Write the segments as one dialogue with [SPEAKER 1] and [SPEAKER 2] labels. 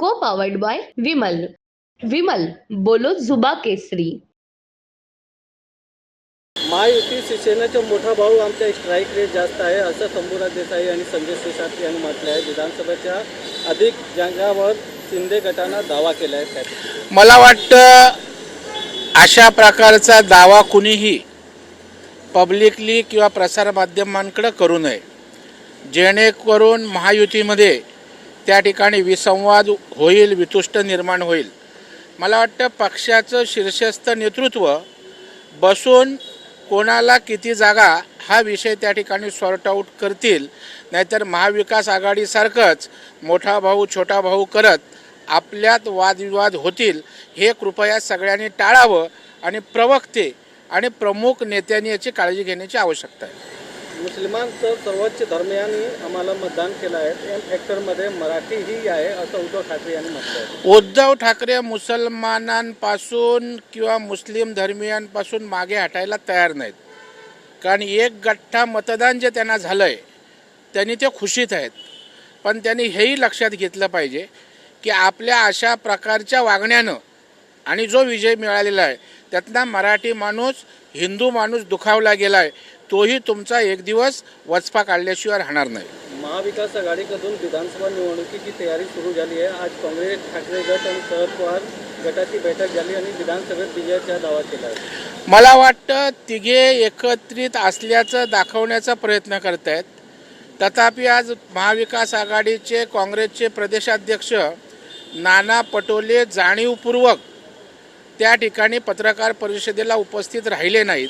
[SPEAKER 1] को powered by Vimal. Vimal बोलो जुबा केसरी.
[SPEAKER 2] महायुती शिवसेनेचा मोठा भाऊ आमचा स्ट्राईक रेट जास्त आहे असं शंभूराज देसाई आणि संजय शिरसाट यांनी म्हटलं आहे. विधानसभेच्या अधिक जागांवर शिंदे गटानं दावा केला आहे.
[SPEAKER 3] मला वाटतं अशा प्रकारचा दावा कुणीही पब्लिकली किंवा प्रसारमाध्यमांकडे करू नये, जेणेकरून महायुतीमध्ये त्या ठिकाणी विसंवाद होईल, वितुष्ट निर्माण होईल. मला वाटतं पक्षाचं शीर्षस्थ नेतृत्व बसून कोणाला किती जागा हा विषय त्या ठिकाणी सॉर्ट आऊट करतील, नाहीतर महाविकास आघाडीसारखंच मोठा भाऊ छोटा भाऊ करत आपल्यात वादविवाद होतील. हे कृपया सगळ्यांनी टाळावं आणि प्रवक्ते आणि प्रमुख नेत्यांनी याची काळजी घेण्याची आवश्यकता आहे.
[SPEAKER 2] मुस्लिमांचं सर्वोच्च धर्म यांनी आम्हाला मतदान केलं आहे. एम फॅक्टरमध्ये मराठीही आहे असं उद्धव ठाकरे यांनी म्हटलं आहे.
[SPEAKER 3] उद्धव ठाकरे मुसलमानांपासून किंवा मुस्लिम धर्मियांपासून मागे हटायला तयार नाहीत, कारण एक गठ्ठा मतदान जे त्यांना झालं आहे त्यांनी ते खुशीत आहेत. पण त्यांनी हेही लक्षात घेतलं पाहिजे की आपल्या अशा प्रकारच्या वागण्यानं आणि जो विजय मिळालेला आहे त्यातला मराठी माणूस, हिंदू माणूस दुखावला गेला आहे, तोही तुमचा एक दिवस वचपा काढल्याशिवाय राहणार नाही.
[SPEAKER 2] महाविकास आघाडीकडून विधानसभा निवडणुकीची तयारी सुरू झाली आहे. आज काँग्रेस, ठाकरे गट आणि शरद पवार गटाची बैठक झाली आणि विधानसभेत विजयाचा दावा केला आहे.
[SPEAKER 3] मला वाटतं तिघे एकत्रित असल्याचं दाखवण्याचा प्रयत्न करत आहेत. तथापि आज महाविकास आघाडीचे काँग्रेसचे प्रदेशाध्यक्ष नाना पटोले जाणीवपूर्वक त्या ठिकाणी पत्रकार परिषदेला उपस्थित राहिले नाहीत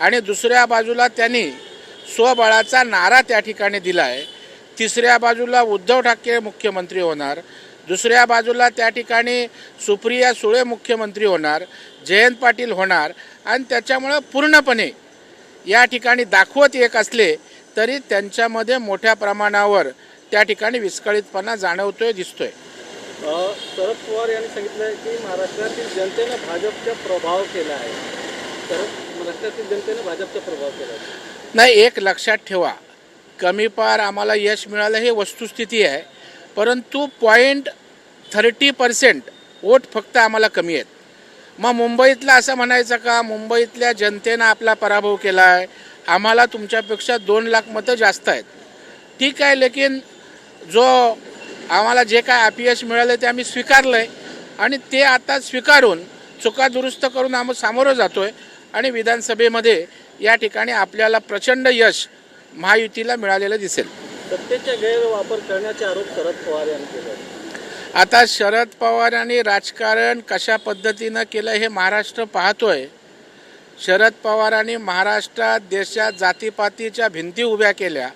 [SPEAKER 3] आणि दुसऱ्या बाजूला त्यांनी स्वबळाचा नारा त्या ठिकाणी दिला आहे. तिसऱ्या बाजूला उद्धव ठाकरे मुख्यमंत्री होणार, दुसऱ्या बाजूला त्या ठिकाणी सुप्रिया सुळे मुख्यमंत्री होणार, जयंत पाटील होणार आणि त्याच्यामुळं पूर्णपणे या ठिकाणी दाखवत एक असले तरी त्यांच्यामध्ये मोठ्या प्रमाणावर त्या ठिकाणी विस्कळीतपणा जाणवतोय, दिसतोय.
[SPEAKER 2] शरद पवार यांनी सांगितलं आहे की महाराष्ट्रातील जनतेनं भाजपचा प्रभाव केला आहे. महाराष्ट्रातील जनतेनं भाजपचा प्रभाव केला आहे.
[SPEAKER 3] नाही, एक लक्षात ठेवा, कमी पार आम्हाला यश मिळालं हे वस्तुस्थिती आहे, परंतु 0.30% वोट फक्त आम्हाला कमी आहेत. मग मुंबईतला असं म्हणायचं का मुंबईतल्या जनतेनं आपला पराभव केला आहे, आम्हाला तुमच्यापेक्षा 2 लाख मतं जास्त आहेत. ठीक आहे, लेकिन जो आम्हाला जे काय अपयश मिळालं ते आम्ही स्वीकारलं आहे आणि ते आता स्वीकारून चुका दुरुस्त करून आम्ही सामोरं जातो आहे आणि विधानसभेमध्ये या ठिकाणी आपल्याला प्रचंड यश महायुतीला मिळालेलं दिसेल.
[SPEAKER 2] सत्तेचा गैरवापर करण्याचे आरोप शरद पवार यांनी केले.
[SPEAKER 3] आता शरद पवारांनी राजकारण कशा पद्धतीनं केलं हे महाराष्ट्र पाहतोय. शरद पवारांनी महाराष्ट्रात देशात जातीपातीच्या भिंती उभ्या केल्या,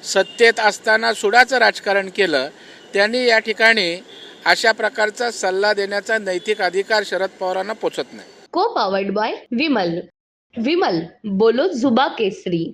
[SPEAKER 3] सत्तेत असताना सुडाचं राजकारण केलं. त्यांनी या ठिकाणी अशा प्रकारचा सल्ला देण्याचा नैतिक अधिकार शरद पवारांना पोचत नाही.
[SPEAKER 1] को पावर्ड बाय विमल. विमल बोलो जुबा केसरी.